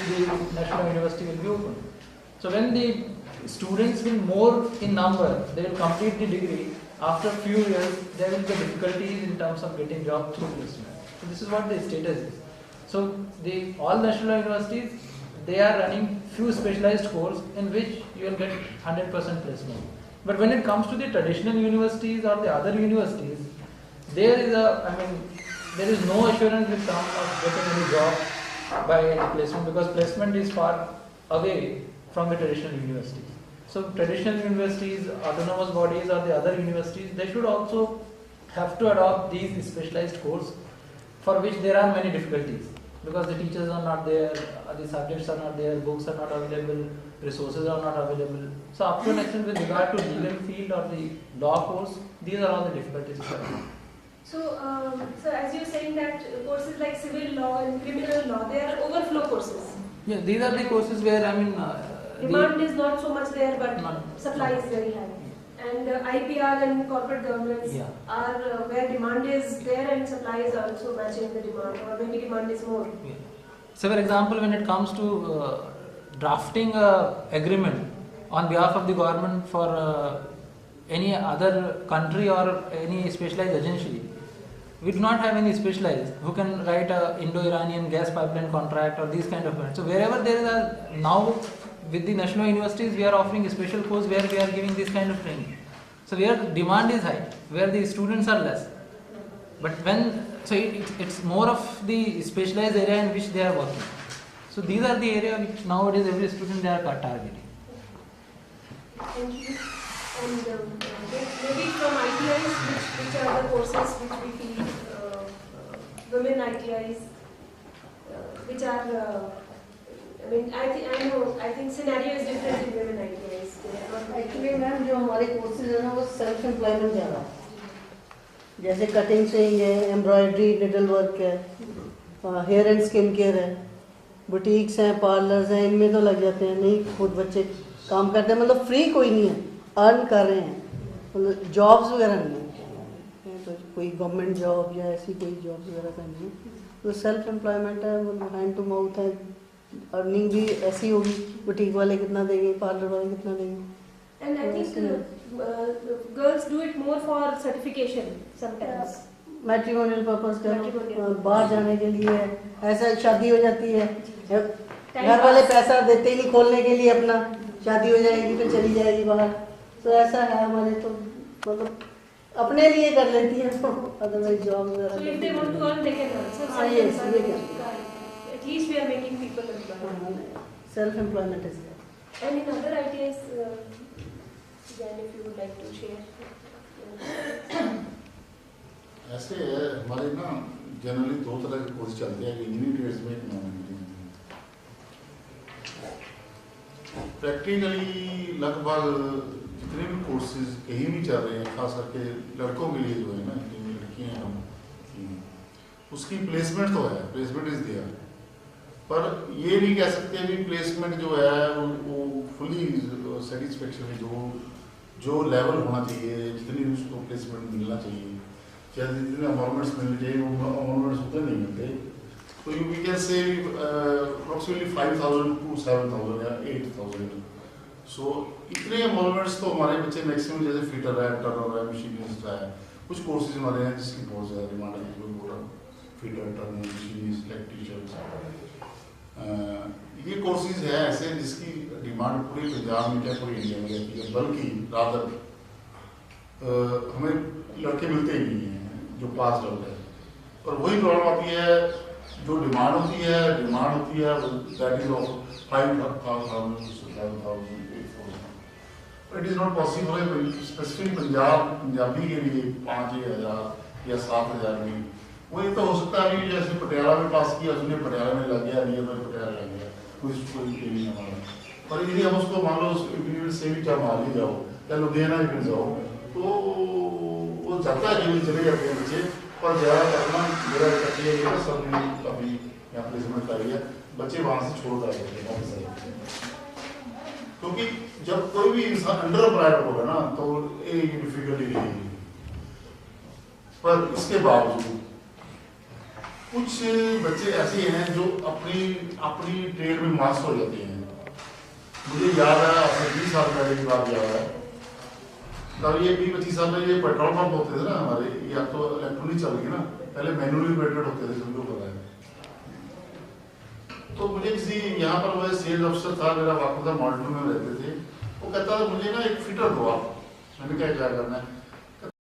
the national university will be open. So when the students will more in number, they will complete the degree. After a few years, there will be difficulties in terms of getting job through placement. So this is what the status is. So all national universities, they are running few specialized courses in which you will get 100% placement. But when it comes to the traditional universities or the other universities, there is no assurance in terms of getting any job by any placement, because placement is far away from the traditional universities. So traditional universities, autonomous bodies or the other universities, they should also have to adopt these specialized courses for which there are many difficulties, because the teachers are not there, the subjects are not there, books are not available, resources are not available. So up to an extent with regard to legal field or the law course, these are all the difficulties. So as you're saying that courses like civil law and criminal law, they are overflow courses. Yeah, these are the courses where demand is not so much there, but supply is very high. And IPR and corporate governments are where demand is there and supply is also matching the demand, or maybe demand is more. Yeah. So for example, when it comes to drafting an agreement on behalf of the government for any other country or any specialized agency, we do not have any specialized who can write a Indo-Iranian gas pipeline contract or these kind of things. So wherever there is now with the national universities, we are offering a special course where we are giving this kind of training. So where demand is high, where the students are less. But it's more of the specialized area in which they are working. So these are the area which nowadays every student they are targeting. Thank you. And maybe from ITIs, which are the courses which we feel women ITIs, which are I think scenario is different in women ITIs. Actually ma'am जो हमारे courses है ना वो self employment ज़्यादा, जैसे cutting से ही है, embroidery, needle work है, हेयर एंड स्किन केयर है, बुटीक्स हैं, पार्लर्स हैं, इनमें तो लग जाते हैं, नहीं खुद बच्चे काम करते हैं, मतलब फ्री कोई नहीं है, अर्न कर रहे हैं, मतलब जॉब्स वगैरह नहीं है, तो कोई गवर्नमेंट जॉब या ऐसी कोई जॉब वगैरह का नहीं है, तो सेल्फ एम्प्लॉयमेंट है, हैंड टू माउथ है, अर्निंग भी ऐसी होगी, बुटीक वाले कितना देंगे, पार्लर वाले कितना देंगे. And I think girls do it more for certification sometimes. Matrimonial purpose का, बाहर जाने के लिए, ऐसा शादी हो जाती है, घर वाले पैसा देते ही नहीं खोलने के लिए, अपना शादी हो जाएगी तो चली जाएगी बाहर, तो ऐसा है हमारे, तो मतलब अपने लिए कर लेती है, अदरवाइज जॉब वगैरह. So if they want to earn, they can earn. So at least we are making people employed. Self-employment is there. And in other ITIs, Jan, if you would like to share. ऐसे है हमारे ना generally दो तरह के course चलते हैं, engineering trades में, नॉन इंजीनियरिंग में. प्रैक्टिकली लगभग जितने भी कोर्सेज कहीं भी चल रहे हैं, खास करके लड़कों के लिए जो है ना, लड़कियाँ हैं उसकी प्लेसमेंट तो है, प्लेसमेंट इज देयर, पर ये नहीं कह सकते भी प्लेसमेंट जो है वो फुली सेटिस्फेक्शन, जो लेवल होना चाहिए, जितनी उसको प्लेसमेंट मिलना चाहिए, या जितने अमाउंट्स मिलने चाहिए वो अमाउंट्स उतने नहीं मिलते. तो you we can say approximately 5,000 to 7,000 या 8,000. सो इतने अमाउंट्स तो हमारे बच्चे मैक्सिमम, जैसे फिटर है, टर्नर है, मशीनिस्ट है, कुछ कोर्सेज हमारे हैं जिसकी बहुत ज़्यादा डिमांड है, फिटर, टर्नर, मशीनिस्ट, इलेक्ट्रीशियन, ये कोर्सेज है ऐसे जिसकी डिमांड पूरे पंजाब में क्या पूरी इंडिया में रहती है, बल्कि रादर हमें लड़के मिलते ही नहीं हैं जो पास आउट है. और वही प्रॉब्लम आती है, जो डिमांड होती है that is of 5,000 to 7,000, 8,000. It is not possible specific Punjabi के लिए 5,000 या 7,000 में. वही तो हो सकता है कि जैसे पटियाला में पास किया, उसने पटियाला में लग गया, नहीं तो पटियाला लग गया, कोई नहीं हमारा. पर यदि हम उसको मान लो से भी चाहे मान जाओ या लुधियाना भी जाओ, तो वो जाता है जीवन चले जाते हैं बच्चे. पर ज़्यादा अपना मेरा कटिए सब अभी यहाँ प्लेसमेंट आई है, बच्चे वहाँ से छोड़ कर जाते हैं, क्योंकि जब कोई भी इंसान अंडर एम्प्लॉयड होगा ना तो एक डिफिकल्टी रहेगी. पर इसके बावजूद कुछ बच्चे ऐसे हैं जो अपनी अपनी ट्रेड में मास्टर हो जाते हैं। मुझे याद है अपने 20 साल पहले की बात याद है, तब ये 20-25 साल में ये पेट्रोल पंप होते थे ना हमारे, ये अब तो इलेक्ट्रॉनिक चल गई ना, पहले मैनुअली ऑपरेटेड होते थे, समझो पता है। तो मुझे किसी यहाँ पर वो सेल्स अफसर था, मेरा वाकफ था, मॉडल में रहते थे, वो कहता था मुझे ना एक फिटर दो आप। मैंने क्या करना है,